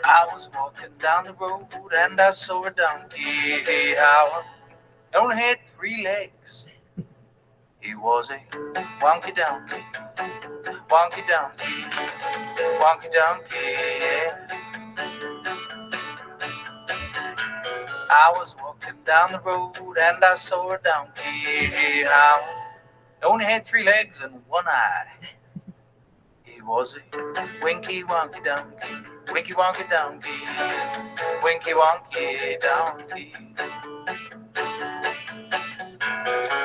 I was walking down the road and I saw a donkey. How only had 3 legs. He was a wonky donkey, wonky donkey, wonky donkey. Yeah. I was walking down the road and I saw a donkey. How only had 3 legs and 1 eye. He was a winky wonky donkey, winky wonky donkey, winky wonky donkey.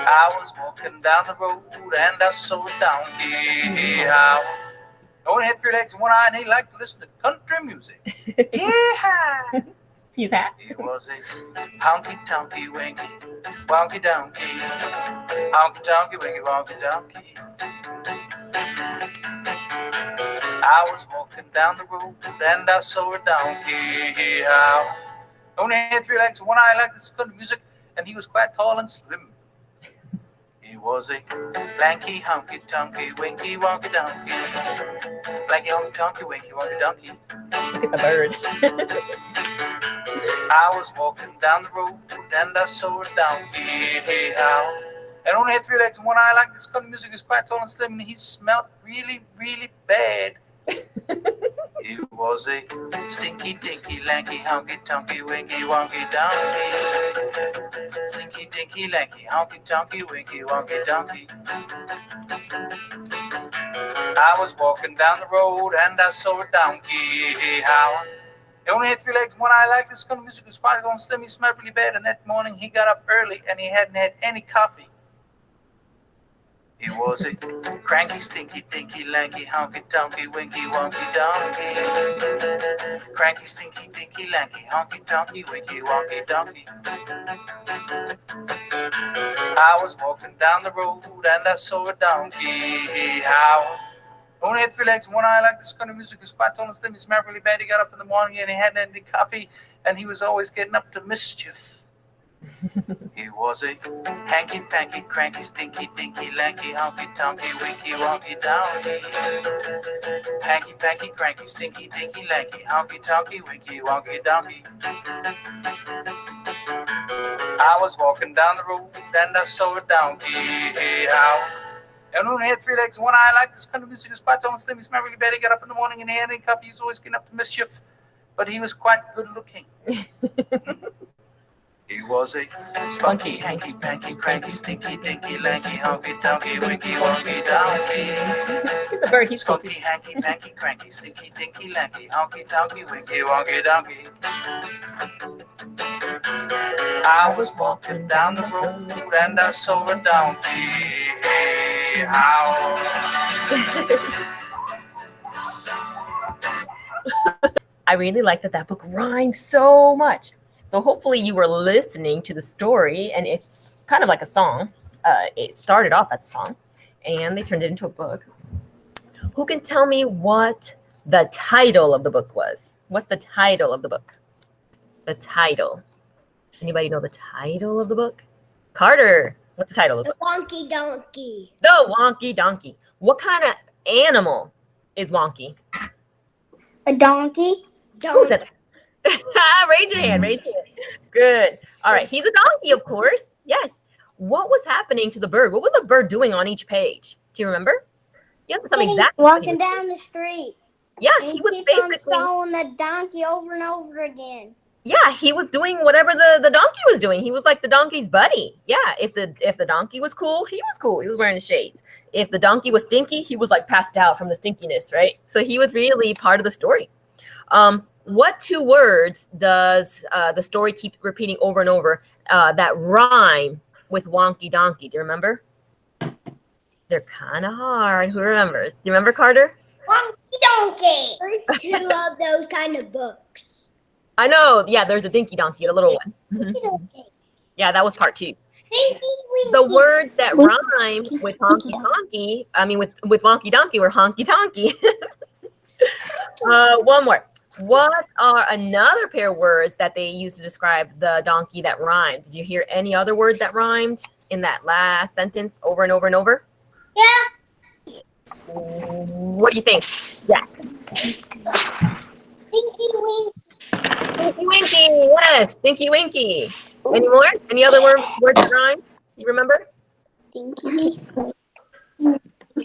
I was walking down the road and I saw a donkey. How only had 3 legs and 1 eye, and he liked to listen to country music. Yeah. He's happy. He was a honky tonky winky wonky donkey, honky tonky winky wonky donkey. I was walking down the road and I saw a donkey. How only had 3 legs and 1 eye, liked to listen to country music, and he was quite tall and slim. He was a lanky, honky, tonky, winky, wonky, donkey. Lanky, honky, tonky, winky, wonky, donkey. Look at the bird. I was walking down the road and I saw a donkey. Hey, how? And only had 3 legs and 1 eye. Like this country music, is quite tall and slim, and he smelled really, really bad. He was a stinky, dinky, lanky, honky, tonky, winky, wonky, donkey. Stinky, dinky, lanky, honky, tonky, winky, wonky, donkey. I was walking down the road and I saw a donkey. How? He only had 3 legs and 1 eye. Like this country music, was quite tall and slim. He smelled really bad, and that morning he got up early and he hadn't had any coffee. He was a cranky, stinky, dinky, lanky, honky, tonky, winky, wonky, donkey. Cranky, stinky, dinky, lanky, honky, tonky, winky, wonky, donkey. I was walking down the road and I saw a donkey. How? Only had 3 legs and 1 eye. Like this country music, was quite tall and slim. He smelled really bad. He got up in the morning and he hadn't had any coffee, and he was always getting up to mischief. He was a hanky, panky, cranky, stinky, dinky, lanky, honky, tonky, winky, wonky, donkey. Hanky, panky, cranky, stinky, dinky, lanky, honky, tonky, winky, wonky, donkey. I was walking down the road and I saw a donkey. How? And only had 3 legs and 1 eye. Like this country music, was quite tall and slim. He smelled really bad. He got up in the morning and he had any coffee. He was always getting up to mischief, but he was quite good looking. He was a spunky, hanky, panky, cranky, stinky, dinky, lanky, honky, tonky, winky, wonky, donkey. Look at the bird. He's spunky, hanky, panky, cranky, stinky, dinky, lanky, honky, tonky, winky, wonky, donkey. I was walking down the road and I saw a donkey. Hey, how? I really like that book rhymes so much. So hopefully you were listening to the story, and it's kind of like a song. It started off as a song, and they turned it into a book. Who can tell me what the title of the book was? What's the title of the book? The title. Anybody know the title of the book? Carter, what's the title of the book? Wonky Donkey. The Wonky Donkey. What kind of animal is Wonky? A donkey. Who said that? Raise your hand. Raise your hand. Good. All right. He's a donkey, of course. Yes. What was happening to the bird? What was the bird doing on each page? Do you remember? You have to tell me exactly. Walking down the street. Yeah, he was basically following the donkey over and over again. Yeah, he was doing whatever the donkey was doing. He was like the donkey's buddy. Yeah, if the donkey was cool, he was cool. He was wearing the shades. If the donkey was stinky, he was like passed out from the stinkiness, right? So he was really part of the story. What 2 words does the story keep repeating over and over that rhyme with Wonky Donkey? Do you remember? They're kind of hard. Who remembers? Do you remember, Carter? Wonky Donkey. There's 2 of those kind of books. I know. Yeah, there's a Dinky Donkey, a little one. Donkey. Yeah, that was part 2. The words that rhymed with honky tonky, I mean with Wonky Donkey, were honky tonky. One more. What are another pair of words that they used to describe the donkey that rhymed? Did you hear any other words that rhymed in that last sentence over and over and over? Yeah. What do you think? Yeah. Tinky Winky. Stinky Winky. Yes, Stinky Winky. Any more? Any other words that rhyme? You remember? Tinky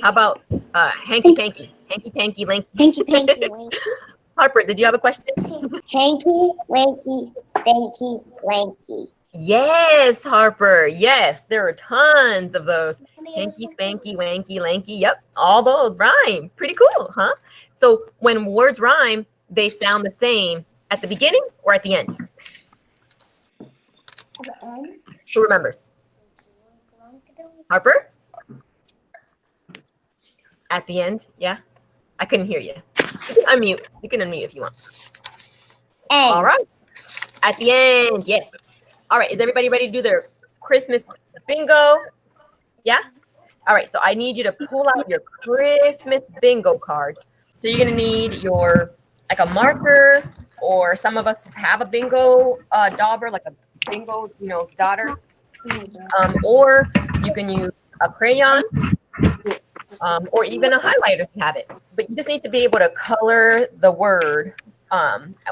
How about hanky panky? Hanky panky lanky. Winky. Winky. Harper, did you have a question? Hanky Winky. Stinky Lanky. Yes, Harper. Yes, there are tons of those. Hanky, spanky, wanky, lanky. Yep, all those rhyme. Pretty cool, huh? So when words rhyme, they sound the same at the beginning or at the end? Who remembers? Harper? At the end, yeah? I couldn't hear you. You can unmute. You can unmute if you want. All right. At the end, yes. All right, is everybody ready to do their Christmas bingo? Yeah? All right, so I need you to pull out your Christmas bingo cards. So you're gonna need your, like a marker, or some of us have a bingo dauber, like a bingo, daughter. Or you can use a crayon, or even a highlighter if you have it. But you just need to be able to color the word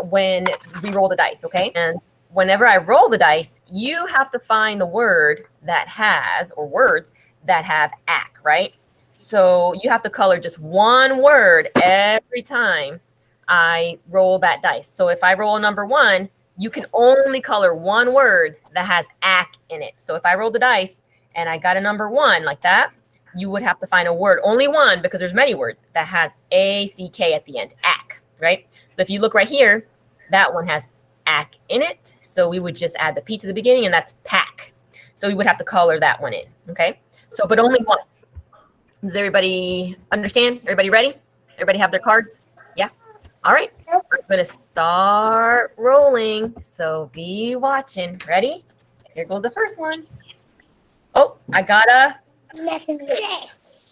when we roll the dice, okay? And whenever I roll the dice, you have to find the word that has, or words that have ack, right? So you have to color just one word every time I roll that dice. So if I roll a number 1, you can only color one word that has ack in it. So if I roll the dice and I got a number 1 like that, you would have to find a word, only one, because there's many words, that has A-C-K at the end, ack, right? So if you look right here, that one has ack in it. So we would just add the P to the beginning, and that's pack. So we would have to color that one in, okay? So, but only one. Does everybody understand? Everybody ready? Everybody have their cards? Yeah? All right. I'm going to start rolling. So be watching. Ready? Here goes the first one. Oh, I got a 6.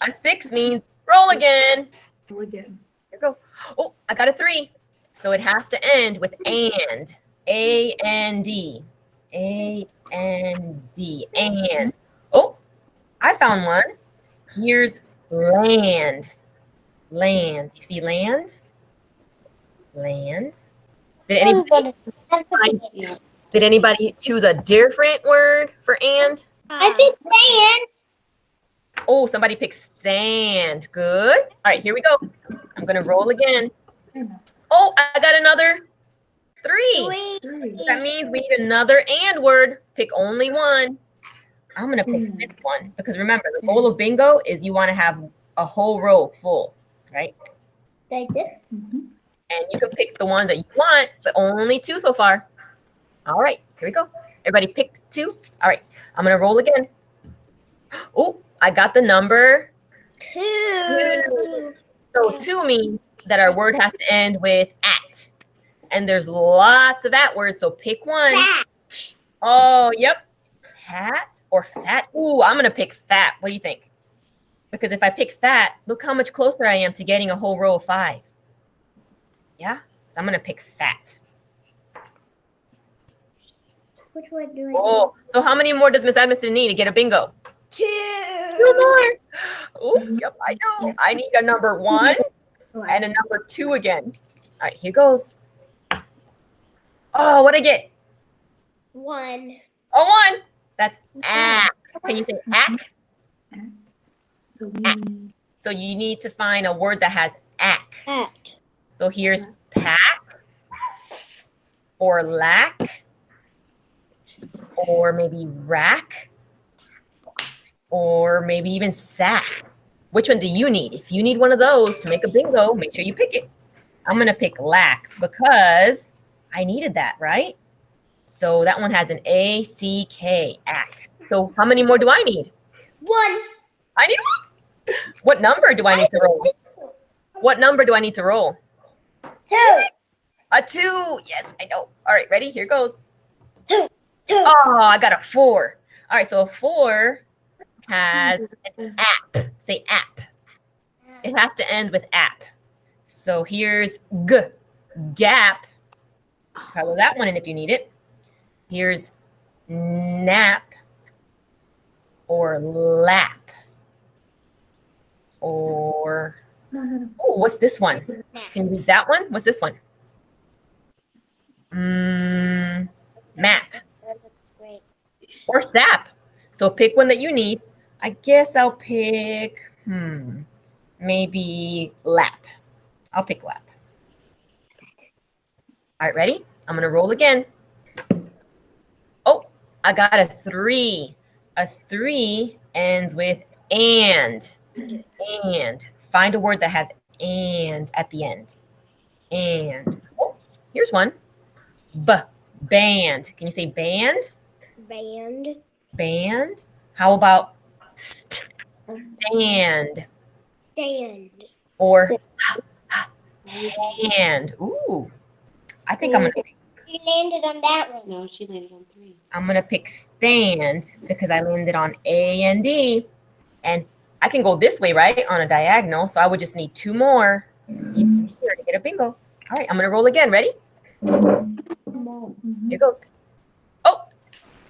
A 6 means roll again. Roll again. Here we go. Oh, I got a 3. So it has to end with and. A-N-D. A-N-D. And. Oh, I found one. Here's land. Land. You see land? Land. Did anybody choose a different word for and? I think sand. Oh, somebody picked sand. Good. All right, here we go. I'm going to roll again. Oh, I got another 3. That means we need another and word. Pick only one. I'm going to pick this one because remember, the goal of bingo is you want to have a whole row full, right? Like this? And you can pick the ones that you want, but only 2 so far. All right, here we go. Everybody pick 2. All right, I'm going to roll again. Oh, I got the number 2. So 2 means that our word has to end with at. And there's lots of at words, so pick one. Fat. Oh, yep. Hat or fat? Ooh, I'm going to pick fat. What do you think? Because if I pick fat, look how much closer I am to getting a whole row of 5. Yeah? So I'm going to pick fat. Which one do I Oh, so how many more does Miss Edmiston need to get a bingo? 2. 2 more. Oh, yep, I know. I need a number 1 and a number 2 again. All right, here goes. Oh, what'd I get? 1. Oh, 1. That's ack. Can you say ack? So you need to find a word that has ack. Act. So here's pack or lack or maybe rack or maybe even sack. Which one do you need? If you need one of those to make a bingo, make sure you pick it. I'm going to pick lack because I needed that, right? So that one has an A-C-K, ack. So how many more do I need? 1. I need 1. What number do I need to roll? What number do I need to roll? 2. A 2. Yes, I know. All right, ready? Here goes. 2. Oh, I got a 4. All right, so a 4 has an app. Say app. It has to end with app. So here's g, gap. Color that one in if you need it. Here's nap or lap or Oh, what's this one? Can you read that one? What's this one? Math or SAP. So pick one that you need. I guess I'll pick, maybe lap. I'll pick lap. All right, ready? I'm going to roll again. Oh, I got a 3. A 3 ends with and. And. Find a word that has and at the end. And. Oh, here's one. Band. Can you say band? Band. Band. How about stand? Stand. Or hand. Ooh. I think I'm gonna pick. You landed on that one. No, she landed on 3. I'm gonna pick stand because I landed on A and D. And I can go this way, right? On a diagonal. So I would just need 2 more. Here to get a bingo. All right, I'm gonna roll again. Ready? Here goes. Oh,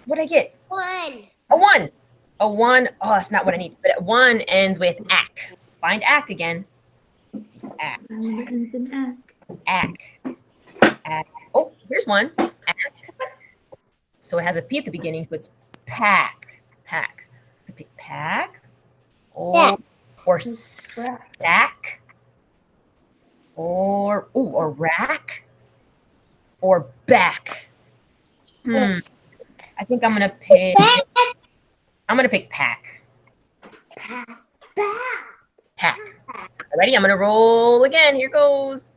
what'd I get? 1. A 1. A 1. Oh, that's not what I need. But a 1 ends with ack. Find ack again. Ack. Ack. Ack. Oh, here's one. Ack. So it has a P at the beginning, so it's pack. Pack. I pick pack. Or sack. Or rack. Or back. I think I'm gonna pick. I'm gonna pick pack. Pack. Ready? I'm gonna roll again. Here goes.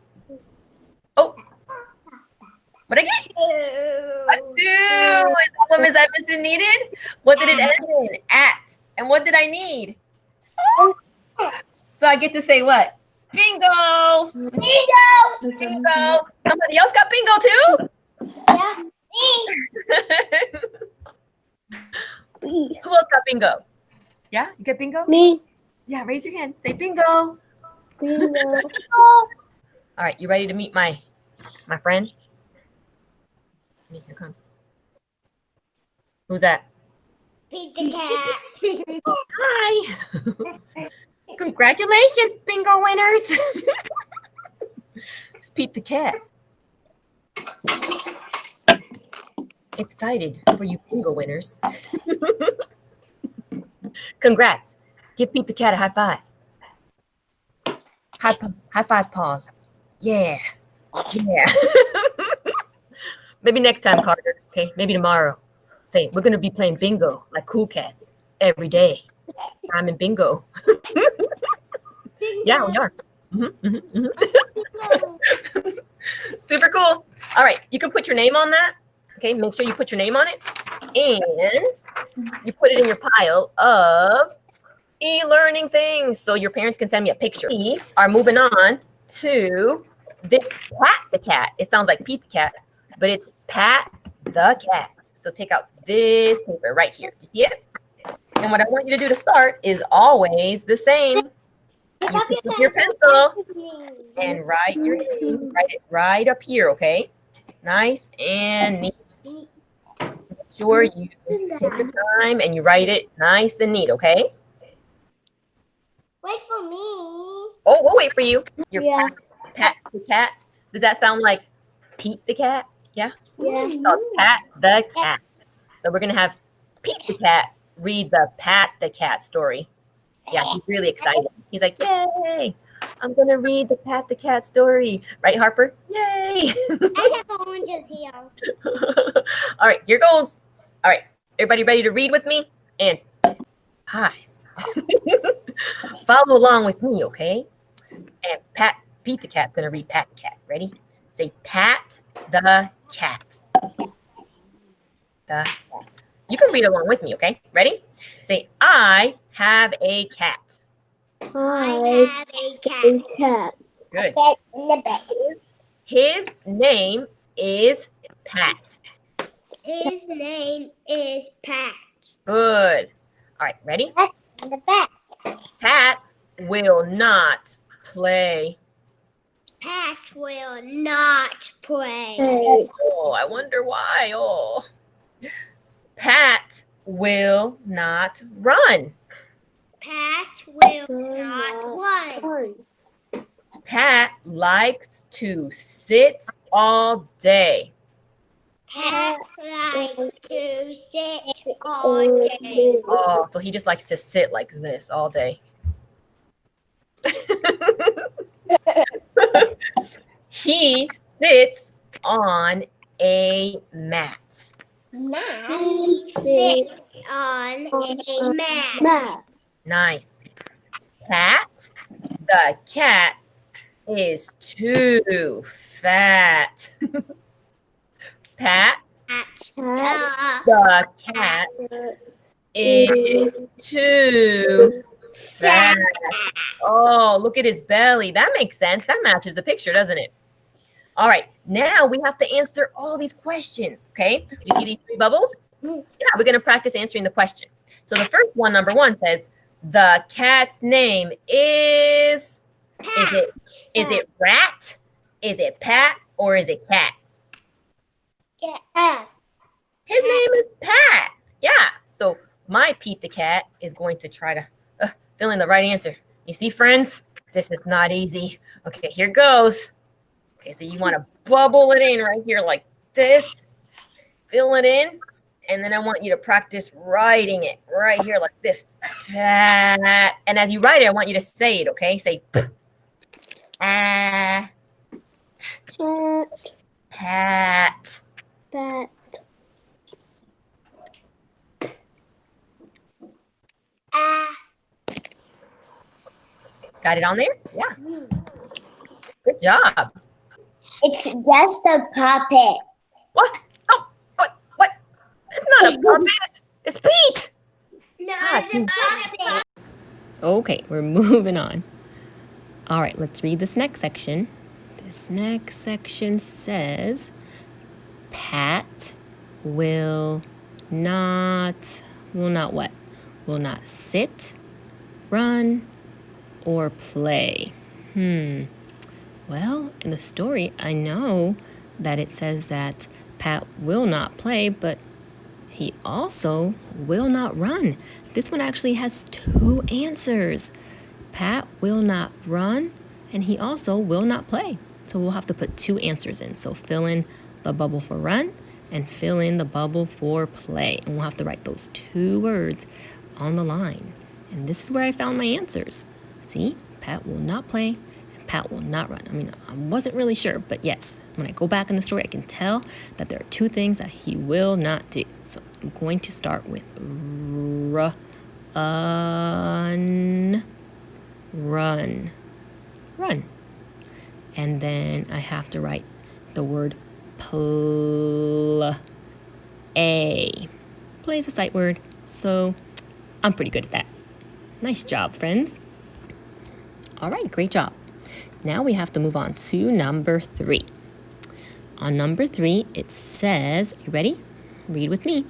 Oh, what I get? 2. Is that what Miss Edmiston needed? What did it end in? At. And what did I need? Oh. So I get to say what? Bingo. Bingo. Bingo. Somebody else got bingo too? Yeah. Who else got bingo? Yeah, you got bingo? Me. Yeah, raise your hand. Say bingo. Bingo. All right, you ready to meet my friend? Here comes. Who's that? Pete the cat. Hi. Congratulations, bingo winners. It's Pete the cat. Excited for you bingo winners. Congrats. Give Pete the cat a high five. High five paws. Yeah. Yeah. Maybe next time, Carter. Okay, maybe tomorrow. Say, we're going to be playing bingo like cool cats every day. I'm in bingo. Yeah, we are. Super cool. All right, you can put your name on that. Okay, make sure you put your name on it. And you put it in your pile of e-learning things so your parents can send me a picture. We are moving on to this Pat the cat. It sounds like Pete the cat, but it's Pat the cat. So take out this paper right here. Do you see it? And what I want you to do to start is always the same. You pick up your pencil and write your name. Write it right up here, okay? Nice and neat. Make sure you take your time and you write it nice and neat, okay? Wait for me. Oh, we'll wait for you. Your Yeah. Pat the cat. Does that sound like Pete the cat? Yeah? Yeah. It's called Pat the cat. So we're going to have Pete the cat read the Pat the cat story. Yeah, he's really excited. He's like, yay, I'm going to read the Pat the cat story. Right, Harper? Yay. I have oranges here. All right, here goes. All right, everybody ready to read with me? And hi. Follow along with me, okay? And Pete the cat's going to read Pat the cat. Ready? Say Pat the cat. The cat. You can read along with me, okay? Ready? Say, I have a cat. I have a cat. Good. Cat in the bed. His name is Pat. His name is Pat. Good. All right, ready? In the back. Pat will not play. Pat will not play. Oh, I wonder why. Oh. Pat will not run. Pat will not run. Pat likes to sit all day. Pat likes to sit all day. Oh, so he just likes to sit like this all day. He sits on a mat. He sits on a mat. Nice. Pat, the cat, is too fat. Pat, the cat, is too fat. Oh, look at his belly. That makes sense. That matches the picture, doesn't it? All right, now we have to answer all these questions, okay? Do you see these 3 bubbles? Yeah, we're going to practice answering the question. So the first one, number 1, says, the cat's name is it Rat? Is it Pat? Or is it Cat? Cat. His name is Pat. Yeah, so my Pete the Cat is going to try to fill in the right answer. You see, friends, this is not easy. Okay, here goes. Okay, so you want to bubble it in right here like this. Fill it in. And then I want you to practice writing it right here like this. Cat. And as you write it, I want you to say it, okay? Say Pat. Pat. Pat. Got it on there? Yeah. Good job. It's just a puppet. What? Oh, what? It's not a puppet. It's Pete. No, it's a puppet. Okay, we're moving on. All right, let's read this next section. This next section says, Pat will not what? Will not sit, run, or play. Well, in the story, I know that it says that Pat will not play, but he also will not run. This one actually has 2 answers. Pat will not run, and he also will not play. So we'll have to put 2 answers in. So fill in the bubble for run and fill in the bubble for play. And we'll have to write those 2 words on the line. And this is where I found my answers. See, Pat will not play and Pat will not run. I mean, I wasn't really sure, but yes, when I go back in the story, I can tell that there are 2 things that he will not do. So I'm going to start with run. And then I have to write the word play. Play is a sight word, so I'm pretty good at that. Nice job, friends. All right, great job. Now we have to move on to number 3. On number 3, it says, you ready? Read with me.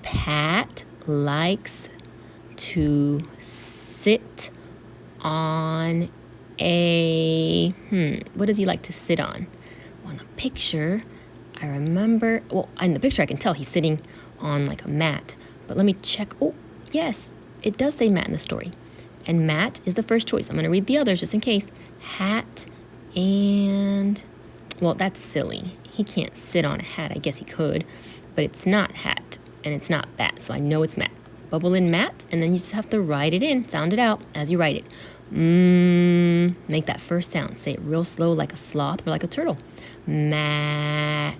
Pat likes to sit on a, what does he like to sit on? Well, in the picture, I remember, well, in the picture I can tell he's sitting on like a mat. But let me check. Oh, yes, it does say mat in the story. And mat is the first choice. I'm going to read the others just in case. Hat and, well, that's silly. He can't sit on a hat. I guess he could, but it's not hat and it's not bat, so I know it's mat. Bubble in mat, and then you just have to write it in, sound it out as you write it. Make that first sound. Say it real slow like a sloth or like a turtle. Mat.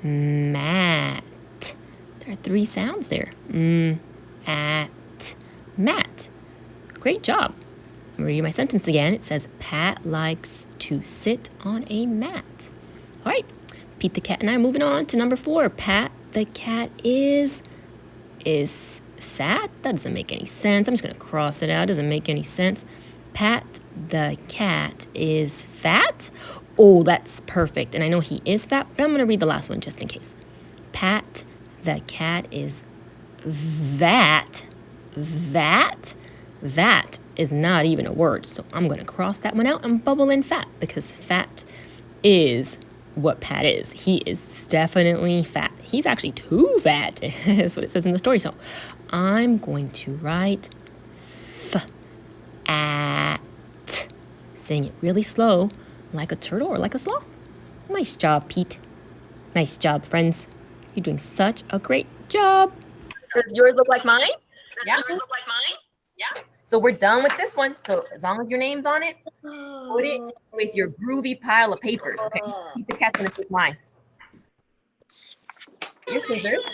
Mat. There are 3 sounds there. At. Mat. Great job. I'm going to read my sentence again. It says, Pat likes to sit on a mat. All right. Pete the cat and I are moving on to number 4. Pat the cat is sat? That doesn't make any sense. I'm just going to cross it out. Doesn't make any sense. Pat the cat is fat. Oh, that's perfect. And I know he is fat, but I'm going to read the last one just in case. Pat the cat is that. That is not even a word. So I'm going to cross that one out and bubble in fat because fat is what Pat is. He is definitely fat. He's actually too fat. That's what it says in the story. So I'm going to write at. saying it really slow, like a turtle or like a sloth. Nice job, Pete. Nice job, friends. You're doing such a great job. Does yours look like mine? Yeah. So we're done with this one. So as long as your name's on it, put it with your groovy pile of papers. Okay. Keep the cat's gonna take mine. Your scissors.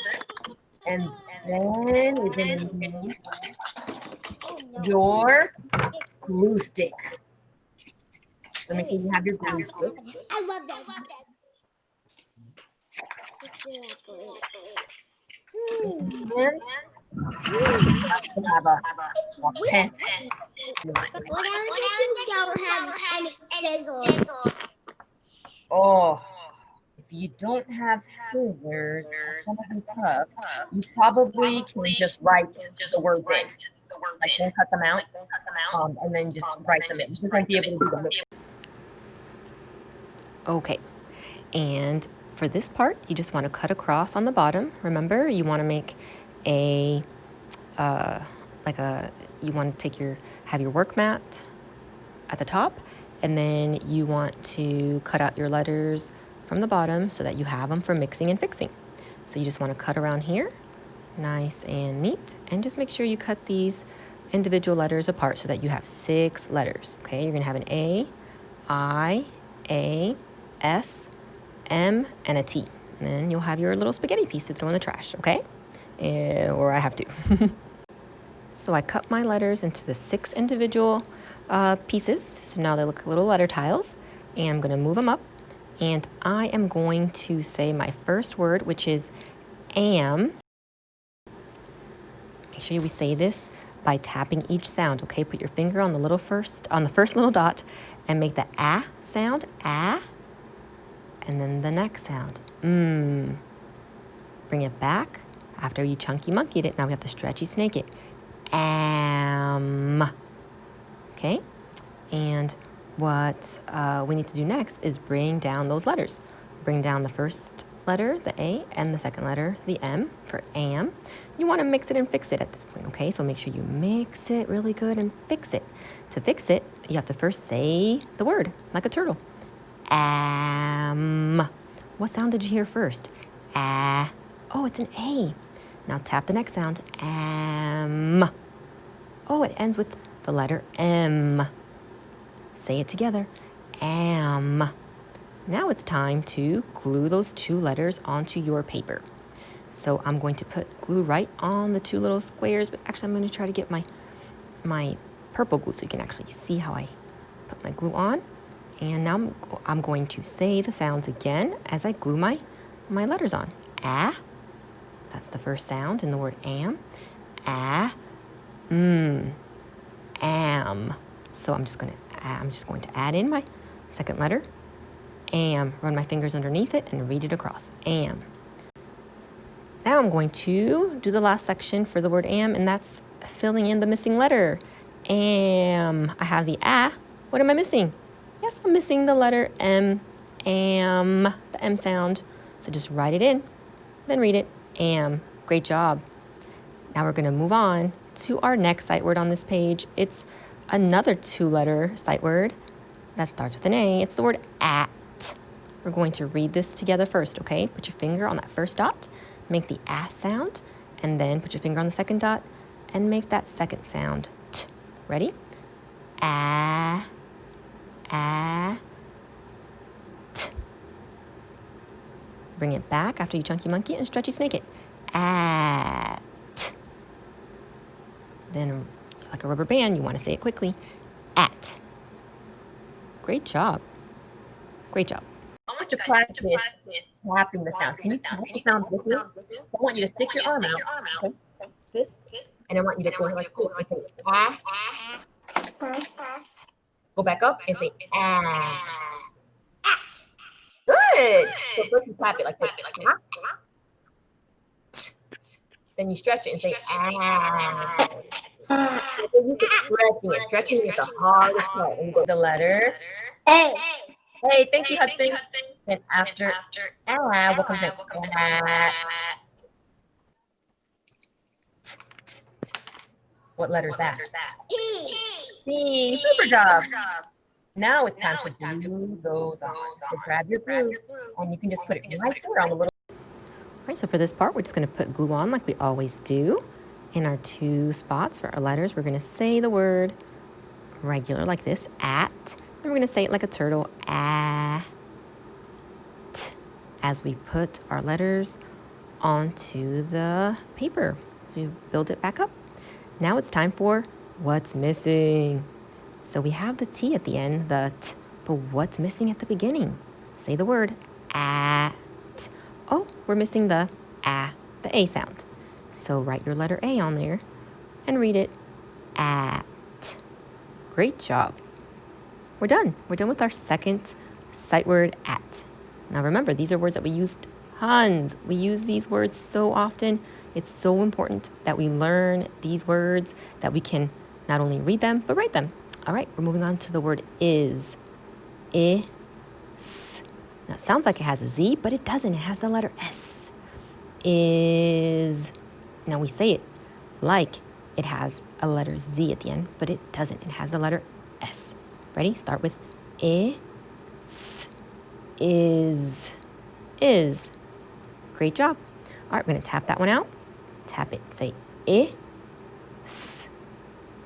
And then we're gonna need your glue stick. So make sure you have your glue stick. I love that. And have a pen. What else don't have any scissors? Oh, if you don't have scissors, it's gonna be tough. You probably can just write the words in. Like don't cut them out, and then just write them in. You just won't be able to do them. Okay, and for this part, you just want to cut across on the bottom. Remember, you want to make a you want to have your work mat at the top, and then you want to cut out your letters from the bottom so that you have them for mixing and fixing. So you just want to cut around here, nice and neat, and just make sure you cut these individual letters apart so that you have 6 letters. Okay, you're gonna have an A, I, A, S, M, and a T. And then you'll have your little spaghetti piece to throw in the trash, okay? Or I have to. So I cut my letters into the 6 individual pieces. So now they look like little letter tiles. And I'm gonna move them up. And I am going to say my first word, which is am. Make sure we say this by tapping each sound, okay? Put your finger on the first little dot and make the ah sound, ah. And then the next sound, Bring it back after you chunky monkeyed it. Now we have to stretchy snake it. Am. Okay? And what we need to do next is bring down those letters. Bring down the first letter, the A, and the second letter, the M, for am. You want to mix it and fix it at this point, okay? So make sure you mix it really good and fix it. To fix it, you have to first say the word, like a turtle. Am. What sound did you hear first? Ah. Oh, it's an A. Now tap the next sound. Am. Oh, it ends with the letter M. Say it together. Am. Now it's time to glue those 2 letters onto your paper. So I'm going to put glue right on the 2 little squares, but actually I'm going to try to get my purple glue so you can actually see how I put my glue on. And now I'm going to say the sounds again as I glue my letters on. Ah. That's the first sound in the word am. Ah. Am. So I'm just going to add in my second letter. Am. Run my fingers underneath it and read it across. Am. Now I'm going to do the last section for the word am, and that's filling in the missing letter. Am. I have the ah. What am I missing? Yes, I'm missing the letter M. Am. The M sound. So just write it in, then read it. Am. Great job. Now we're going to move on to our next sight word on this page. It's another 2-letter sight word that starts with an A. It's the word at. We're going to read this together first, okay? Put your finger on that first dot, make the ah sound, and then put your finger on the second dot and make that second sound, t. Ready? Ah, ah, t. Bring it back after you chunky monkey and stretchy snake it. At. Then, like a rubber band, you want to say it quickly. At. Great job. Great job. I want to practice tapping the sounds. Can you tap the sound with me? I want you to stick your arm out. Okay. This. And I want you to go like this. I say ah. Go back up and say ah. Good. So first you tap it like this. Then you stretch it and say ah. So you keep stretching it the hardest part. And you go the letter A. Hey, thank you, Hudson. And after ah, what comes in? What letter is that? T. Super job. Now it's time to glue those on. So grab your glue and you can just put it right there on the little. All right, so for this part, we're just going to put glue on like we always do. In our 2 spots for our letters, we're going to say the word regular like this, at. Then we're going to say it like a turtle, at, as we put our letters onto the paper. So we build it back up. Now it's time for what's missing. So we have the T at the end, the T, but what's missing at the beginning? Say the word, at. Oh, we're missing the A sound. So write your letter A on there and read it, at. Great job. We're done. We're done with our second sight word, at. Now remember, these are words that we used tons. We use these words so often. It's so important that we learn these words, that we can not only read them, but write them. All right, we're moving on to the word is. Is. Now it sounds like it has a Z, but it doesn't. It has the letter S. Is. Now we say it like it has a letter Z at the end, but it doesn't. It has the letter S. Ready? Start with is. Is. Great job. All right, we're going to tap that one out. Tap it. Say is.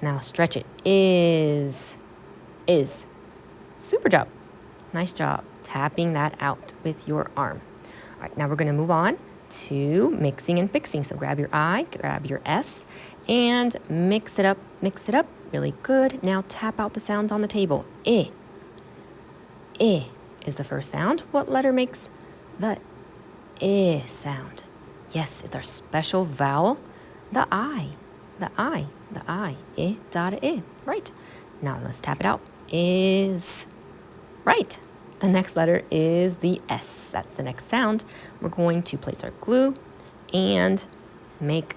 Now stretch it. Is. Super job. Nice job tapping that out with your arm. All right, now we're going to move on to mixing and fixing. So grab your I, grab your S, and mix it up. Mix it up. Really good. Now tap out the sounds on the table. I is the first sound. What letter makes the I sound? Yes, it's our special vowel, the I. The I. The I. I, dot, I. Right. Now let's tap it out. Is. Right. The next letter is the S. That's the next sound. We're going to place our glue and make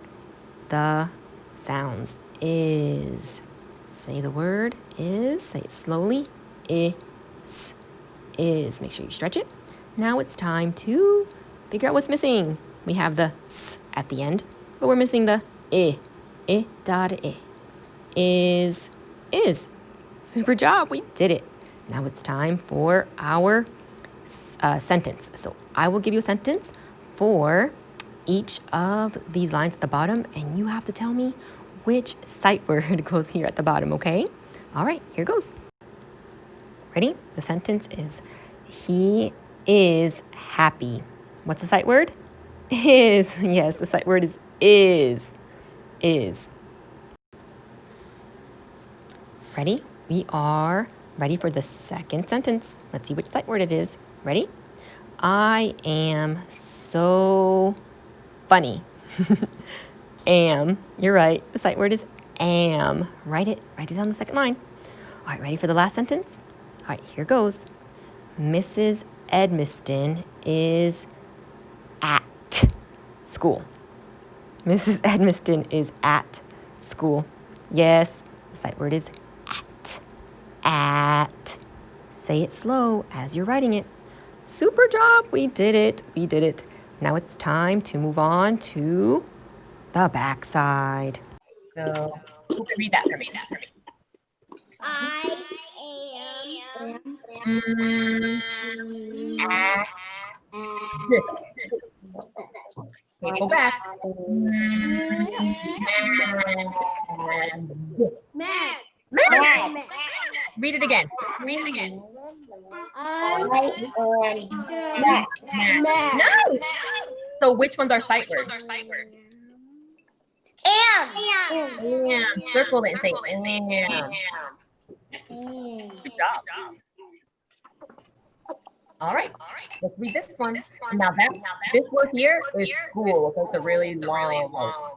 the sounds. Is. Say the word is. Say it slowly. Is. Is. Make sure you stretch it. Now it's time to figure out what's missing. We have the S at the end, but we're missing the I. I, dot, I. Is. Super job. We did it. Now it's time for our sentence. So I will give you a sentence for each of these lines at the bottom, and you have to tell me which sight word goes here at the bottom, okay? All right, here goes. Ready? The sentence is, he is happy. What's the sight word? Is. Yes, the sight word is is. Is. Ready? We are ready for the second sentence. Let's see which sight word it is. Ready? I am so funny. Am. You're right. The sight word is am. Write it on the second line. All right, ready for the last sentence? All right, here goes. Mrs. Edmiston is at school. Mrs. Edmiston is at school. Yes, the sight word is at. At. Say it slow as you're writing it. Super job. We did it. We did it. Now it's time to move on to the back side. So who can read that for me? I am. Okay, go back. Mac. Read it again. Read it again. I am. Mac. No. So which one's our sight word? Am. Circle it and say am. Good job. All right. Let's read this one. Now this word here is school. So it's a really long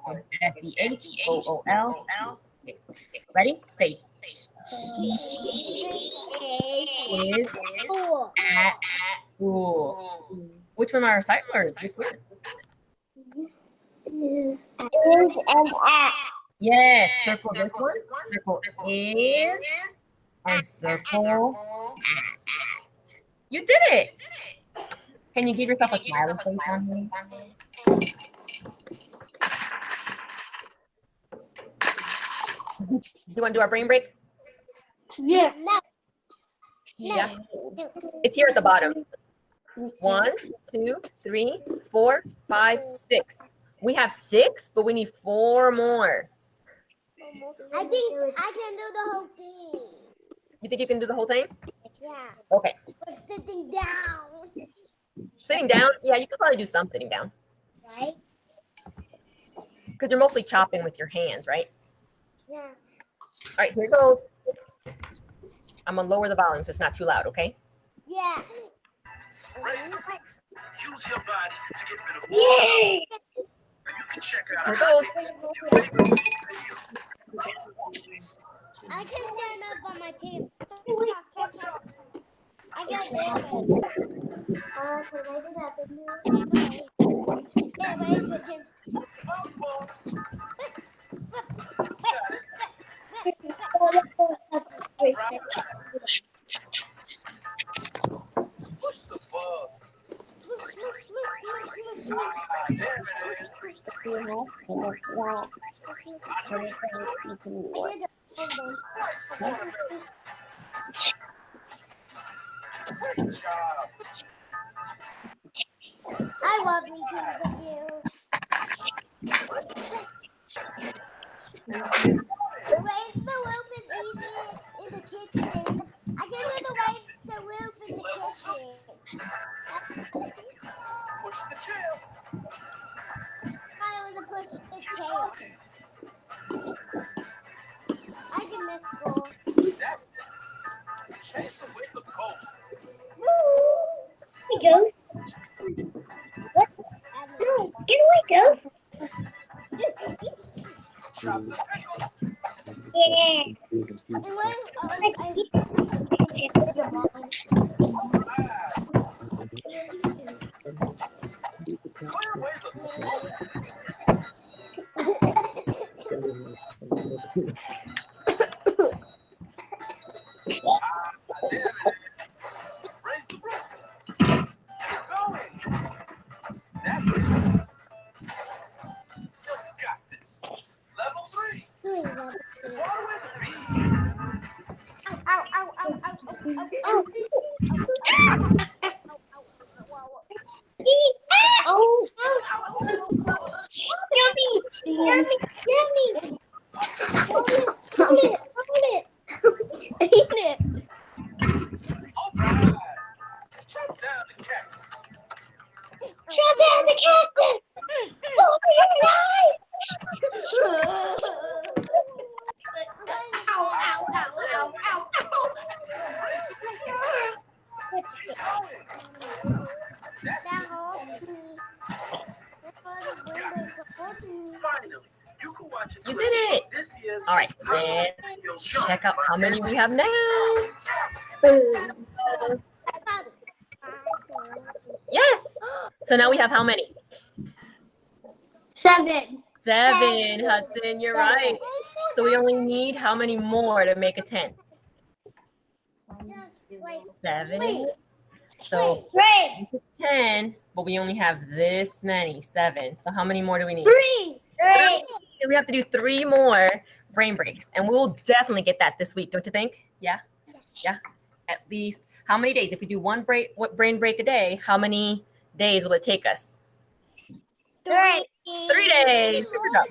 word. S-E-H-O-O-L. Okay. Ready? Say Is school. at school. Which one are our sight words? Which one? Is and at. Yes, circle this one. Circle is and circle at. You did it. Can you give yourself a smiling face on me? You want to do our brain break? Yeah. Yeah. It's here at the bottom. 1, 2, 3, 4, 5, 6. We have 6, but we need 4 more. I think I can do the whole thing. You think you can do the whole thing? Yeah. Okay. But sitting down. Sitting down? Yeah, you could probably do some sitting down. Right? Because you're mostly chopping with your hands, right? Yeah. All right, here it goes. I'm going to lower the volume so it's not too loud, okay? Yeah. Use your body to get rid of Yay! You can check out Here it goes. I can stand up on my table. I got it. Can I do that with you? Yeah, wait, good chance. Push the bug. I love making videos. The way the rope is easy in the kitchen. I can do the way the rope in the kitchen. Push the tail. I want to push the tail. I can miss goal. That's it. Chase away the ghost. Here we go. What? No, here we go. Chop the tail. Yeah. And when Clear away the smoke. There it is. Raise the roof. Keep going. That's it. You got this. Level 3. Follow with me. Ow, ow, ow, ow, ow, ow, Yummy! Hold it! Eat it! All right. Chop down the cactus. Shut down the cactus! Open your eyes! Ow, ow, ow, ow, ow, ow! Finally, you can watch it. You did it. This year's All right, let's check out how many we have now. Yes. So now we have how many? 7. 7, Hudson, you're right. So we only need how many more to make a 10? 7. So 10, but we only have this many, 7. So how many more do we need? 3. We have to do 3 more brain breaks, and we'll definitely get that this week, don't you think? Yeah? Yeah. At least how many days? If we do one brain break a day, how many days will it take us? 3. 3 days. Good job.